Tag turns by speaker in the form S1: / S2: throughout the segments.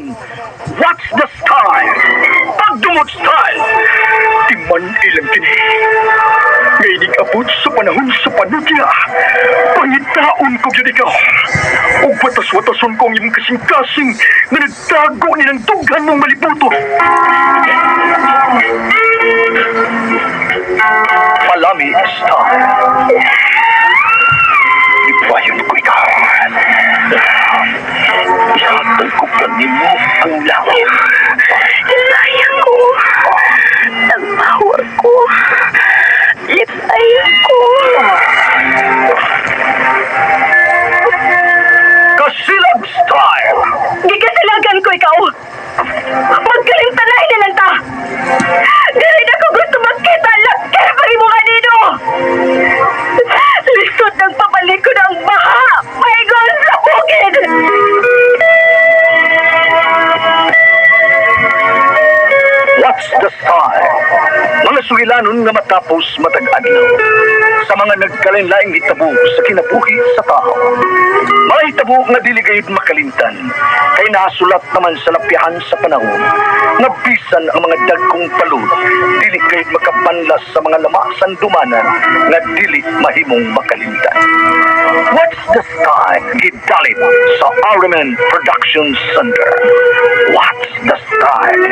S1: What's the style? Pagdumot style! Di man ilang kini. Ngayong abot sa panahon sa panudya. Pangitaon ko yun ikaw. O batas-watason kong yung kasing-kasing na nagtago ni ng tughan mong malibuto. Palami style. Ibayon ko ikaw. Ihatol ko pa nimo ang langit.
S2: Sayang ko. Ang power ko. Sayang ko.
S1: Kasilag style.
S2: Gikasilagan ko ikaw. Magkalimpanahin na lang ta. Dili na ko gusto magkita. Lakay pa rin mo kanino. Lisod ng papalik ko ng baha. Paigon sa bukid.
S1: What's the style? Mga sugilanon nga matapos matag-adlaw sa mga nagkalain-laing hitabo sa kinabuhi sa tao. Mga hitabo nga dili gayud makalimtan kay nasulat naman sa lapihan sa panahon nga bisan ang mga dagkong palud dili gayud makapanlas sa mga lamasan dumanan nga dili mahimong makalimtan. What's the style? Gidalit sa Ariman Production Center. What's the style?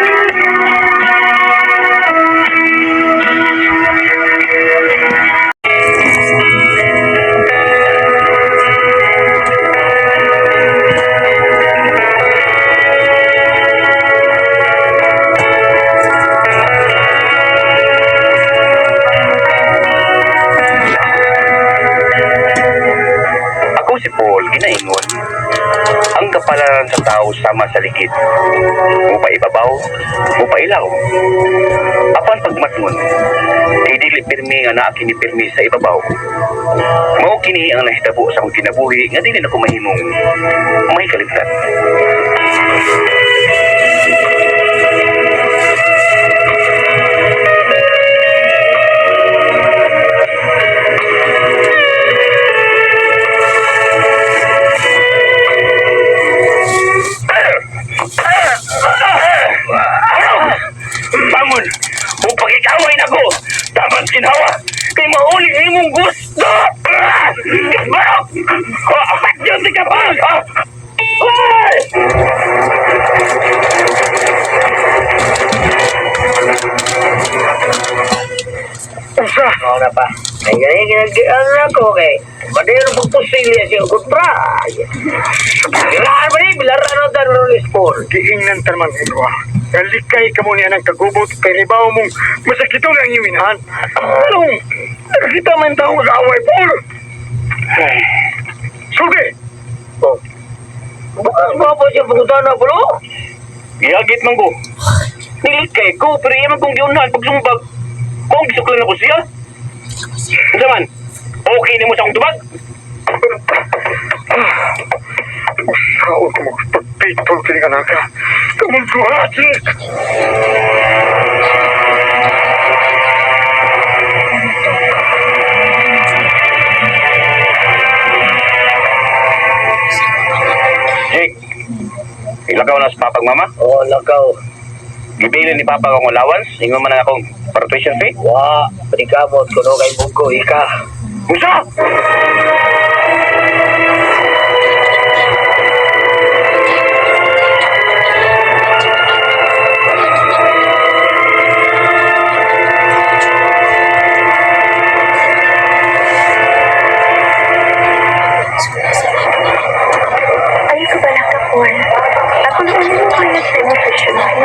S3: Si Paul ginaingon, ang kapalaran sa tao sama sa ligid, upaibabaw, upailaw. Apan pagmatngon, kay dili pirmi nga naa kini pirmi sa ibabaw. Mao kini ang nahitabo sa akong kinabuhi nga dili na ko mahimong may kaligtan. Bangon! Upang ikaway na ko! Dapat ginawa! Kay mauli imong gusto! Barok! Yun di ka pa!
S4: Usa! Oo na pa. Ay ganyan ginagdian na ko kay madero pong pusilya siya kontra. Kailangan ba niya bilaran na tayo ng sport?
S1: Giingnan tarman ito Kalikay ka mo niya ng kagubot kay ribaw mong masakito na ang iminahan. Anong nakakita man tao mag-away, Paul? Sugi!
S4: Oh. Bukas ba po siya pumunta na po?
S3: Giyagit man ko. Nilikay ko, pero iyaman kong giunahan pagsumbag. Kung gisuklan ako siya. Ano man? Okay na mo sa akong tubag?
S1: Saan ko magpagpitol kini ka naka? Kamang kuhatik!
S3: Jake, ilagaw na sa papag mama?
S4: Oo, lakaw.
S3: Gibilin ni Papa akong allowance, ingon man akong para tuition fee.
S4: Wa, panikamot kuno kay buko ika.
S3: Usa!
S2: Ay, kabala ka, Paul. Ako na ulit ko na sa emosyon ko.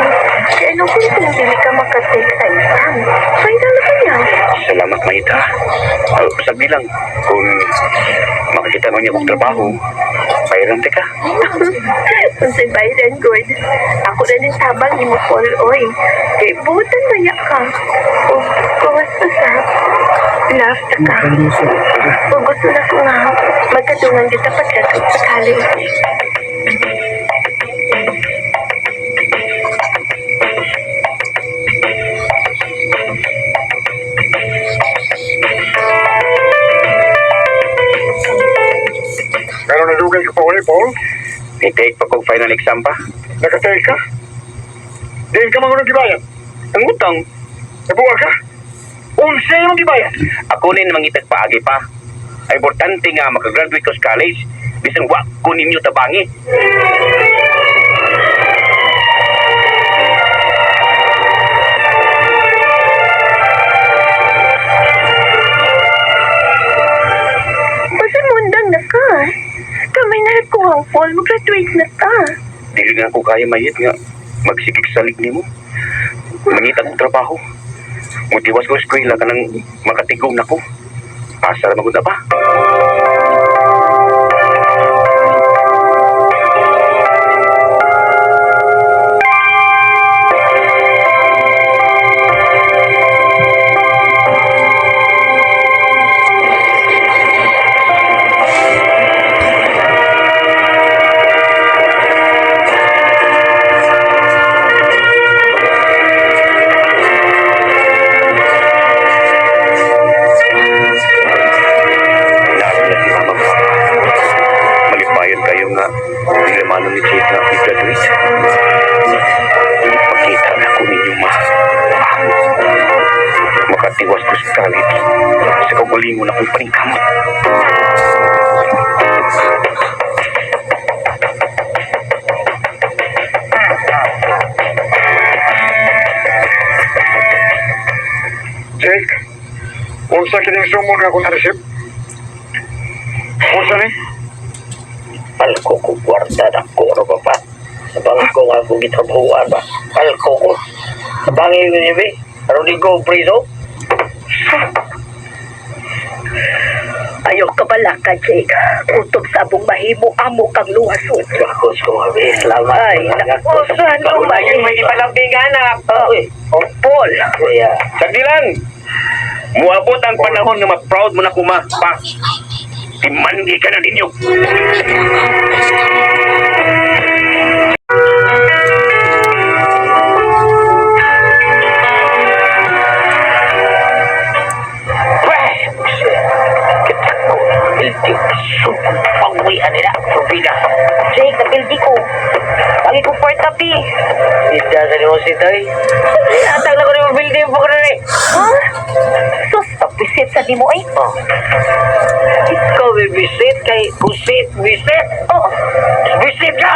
S2: Kaya ano kung hindi ka makatake sa exam? Final na kanya.
S3: Salamat, Maita. Sabi lang, kung makikita mo niya akong trabaho, bayaran ka.
S2: Kung si Biden, good. Ako na din tabang ni mo, Paul, oy. Kaya butan maya ka. O, kawas sa love ka. O, gusto na ko nga. Magkatungan kita pagkatog sa college.
S1: Pero nadugay ka pa ulit, Paul?
S3: I-take pa kong final exam pa.
S1: Nakatay ka? Diyan ka mga gibayad.
S3: Ang utang,
S1: Nabuwa ka? Unsa yung gibayad?
S3: ako nin mangitag paagi pa. Ay importante nga makagraduate ko sa college, bisan wa ko ninyo tabangi.
S2: Basta mundang na ka. Kamay na ko ang fall. Mag-graduate na ta.
S3: Dili nga ko kaya mayit nga magsikik sa lig nimo. Mangitag og trabaho. Mutiwas ko sa eskwela ka nang makatigom na ko. Asa na magunda pa? Lalo na si Mama ko. Malipayan kayo nga nilamano ni Jake na i-graduate. Makita na ko ninyo makatiwas ko sa college sa kaugalingon akong paningkamot.
S1: Jake, unsa kining sumon nga akong na-receive? Unsa ni?
S4: Palko ko kwarta na ko ano ba pa? Sabang ko nga kung gitrabuhan ba? Palko ko. Sabang yung nibi? Ano di ko priso?
S2: Ayaw ka bala ka, Jake. Kutob sa abong mahimo amo kang luwason.
S4: Bakos ko abi. Salamat.
S2: Ay, naku, saan mo ba yun?
S4: May ipalambing anak.
S2: Oh, Paul.
S4: Kuya.
S3: Sagdi lang! Muabot ang panahon nga ma-proud mo na kuma, pa. Timandi ka na ninyo.
S4: Pildi. Pangwian nila. Subida.
S2: Jake, napildi ko. Lagi ko part tapi.
S4: Ida sa nimo si Tay. Atang na ko ni building po ko na ni.
S2: Ha? Sus, pagpisit sa di mo ay.
S4: Oh. Ikaw bibisit kay busit. Bisit.
S2: Oh,
S4: Bisit ka!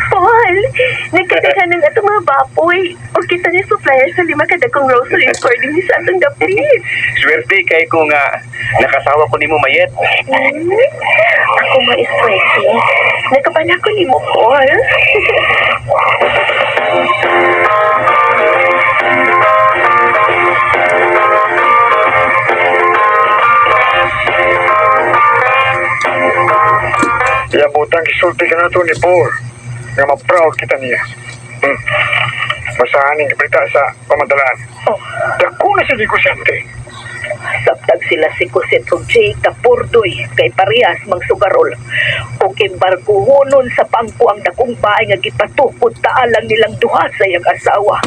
S2: Paul. Nagkatahan ng atong mga baboy. O kita niya supplier sa 5 kada kong grocery store din ni sa atong dapit.
S3: Swerte kay ko nga nakasawa ko nimo mayet.
S2: Ako ma-stressy. Nagkabala ko ni mo, Paul.
S1: Iabutang kisulti ka na to ni Paul. Nga ma-proud kita niya. Basahan ang ibrita sa pamadalaan.
S2: Oh,
S1: Dako na sa negosyante.
S2: sabtag sila si Kusit ug Jay Kapurdoy kay parehas magsugarol. O kimbarkuhonon sa bangko ang dakong bahay nga gipatukod taalang nilang duha sa iyang asawa.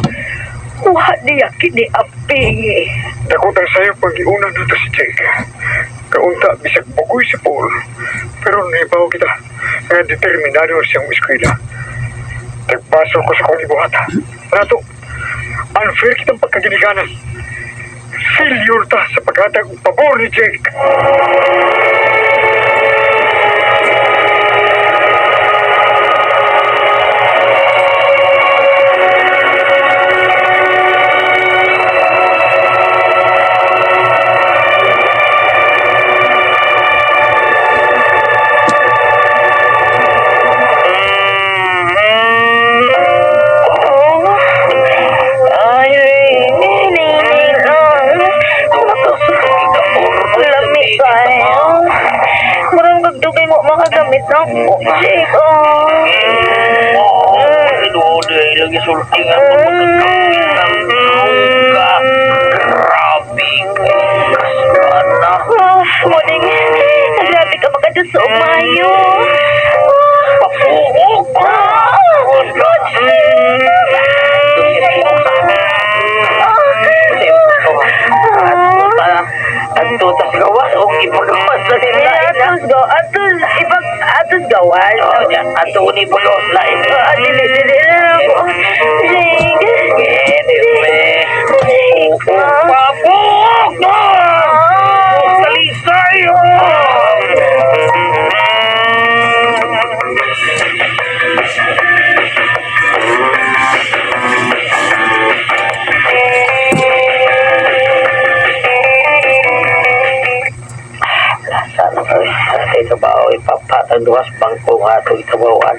S2: Kuha niya kini apingi.
S1: Dakotang sa'yo pag-iuna dito si Jake. Kaunta, bisag bugoy si Paul. Pero naibaw kita nga determinado siyang eskwela. Nagpasol ko sa kong ibuhata. Ano to? Unfair kitang pagkaginiganan. Failure ta sa paghatag og pabor ni Jake.
S2: Makagamit ng Jake.
S4: Lagi sulti nga po magkakawin ng ka. Grabe. Kasana.
S2: Muning, grabe ka makaduso, Mayo.
S4: Papuok ka! Ato tas gawas o ipagawas sa nila ina.
S2: Atos gawan.
S4: Ato ni pulos lain.
S2: Dili na ako.
S4: Papuok mo! Salisay! Ito ba o ipapatang duwas bangko nga ito itabawan.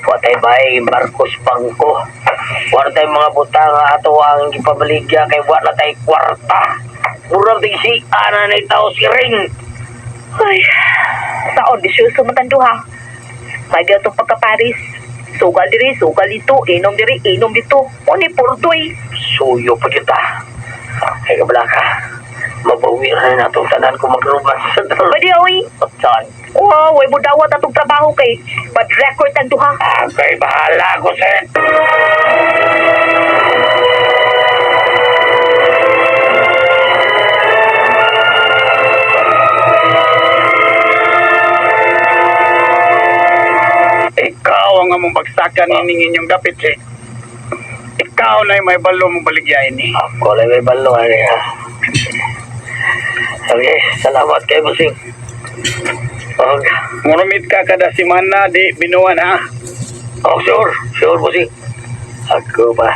S4: Watay bay Marcos Bangko. Wartay mga butang nga ato ang ipabaligya kay wala tay kwarta. Murang tingsi ana na itaw si Ring.
S2: Ay, taon di siya sumatanduha. May gatong pagkaparis. Sugal diri, sugal dito, inom diri, inom dito. Oni purdoy.
S4: Suyo pa kita. Kay kabala ka. Mabawi na natong tanan ko maglumas sa dal.
S2: Pwede oy.
S4: Saan?
S2: Wow, way mo dawat atong trabaho kay bad record ang duha.
S4: Kay bahala ko sa
S3: Ikaw ang among bagsakan ining inyong gapit eh. Ikaw na yung may balo mong baligyain eh.
S4: ako lang may balo ha. Okay, salamat kay Busing.
S3: Ngurumit ka kada simana di binuan ha.
S4: Sure Busing. Ako pa.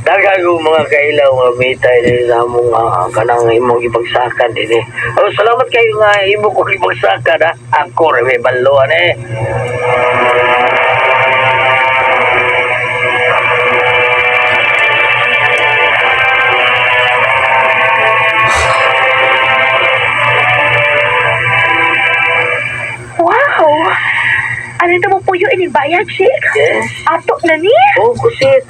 S4: Daghang ko mga kailaw nga mitay din sa among kanang imong ibagsakan din eh. Salamat kayo nga imo ko ibagsakan ha. Ako rin may baloan eh.
S2: Wow! Ano ito mo po yung inibayad, Jake?
S4: Yes.
S2: Atok na ni?
S4: Kusit.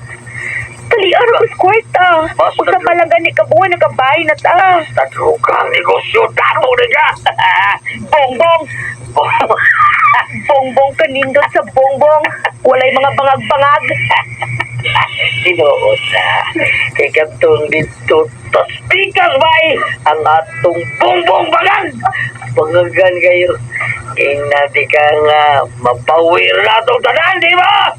S2: Talian ko kwarta.
S4: Basta
S2: Usa pa lang gani ka buwan, nagkabay na ta.
S4: Tatlo kang negosyo. Dato na ka.
S2: Bongbong! Bongbong kanindot sa bongbong. Walay mga bangag-bangag.
S4: Sinuot na. Kay katong dito. Taspikas bay. Ang atong bongbong bagan. Pangagan kayo. Inati ka nga mapawir na itong tanan, di ba?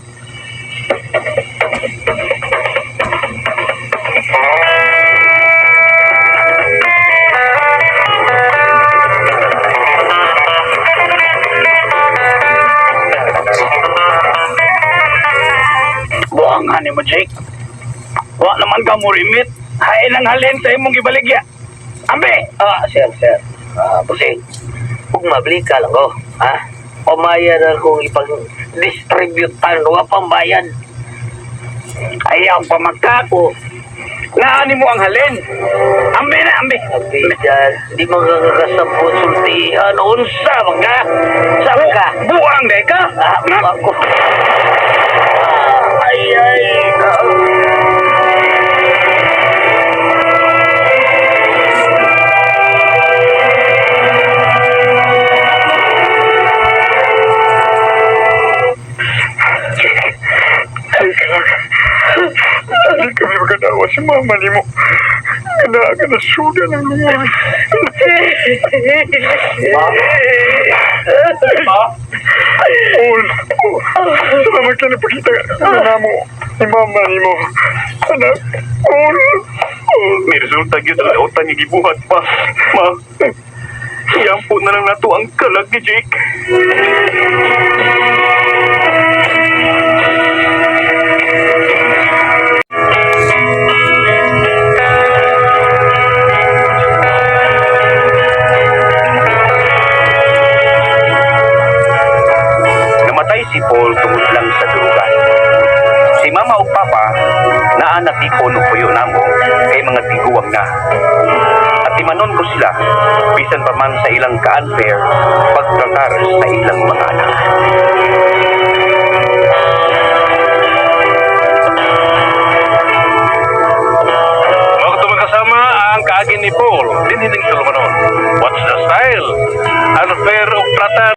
S3: Buhangan ni mo, Jake. Wa naman ka mo rimit. Hain ang halin sa imong ibaligya. Ambe!
S4: Sir. Busing. Kung mabili ka lang ko, ha? Pamayan akong ipag-distributan o pambayan.
S3: Ayaw pa magkako. Naani mo ang halin. Ambe na, ambe.
S4: Sabi dyan, di magkakasabot sultihan. Unsa, mga? Saan ka?
S3: Buang day ka.
S4: Ako. Ay.
S3: Hindi kami magkadawa si mama ni mo. Kailangan na suga ng lumuri. Ma? Salamat ka na pakita na mo ni mama ni mo. Anak, may resulta yun ang lautan ni gibuhat pa. Ma, iyampo na lang nato ang kalag ni Jake. Si Paul tungod lang sa durugan. Si Mama o Papa naa natipon o puyo namo kay mga tiguwang na. At timanon ko sila bisan pa man sa ilang ka-unfair pagtratar sa ilang mga anak. Mga kasama ang kaagin ni Paul, din tulumanon. Watch the at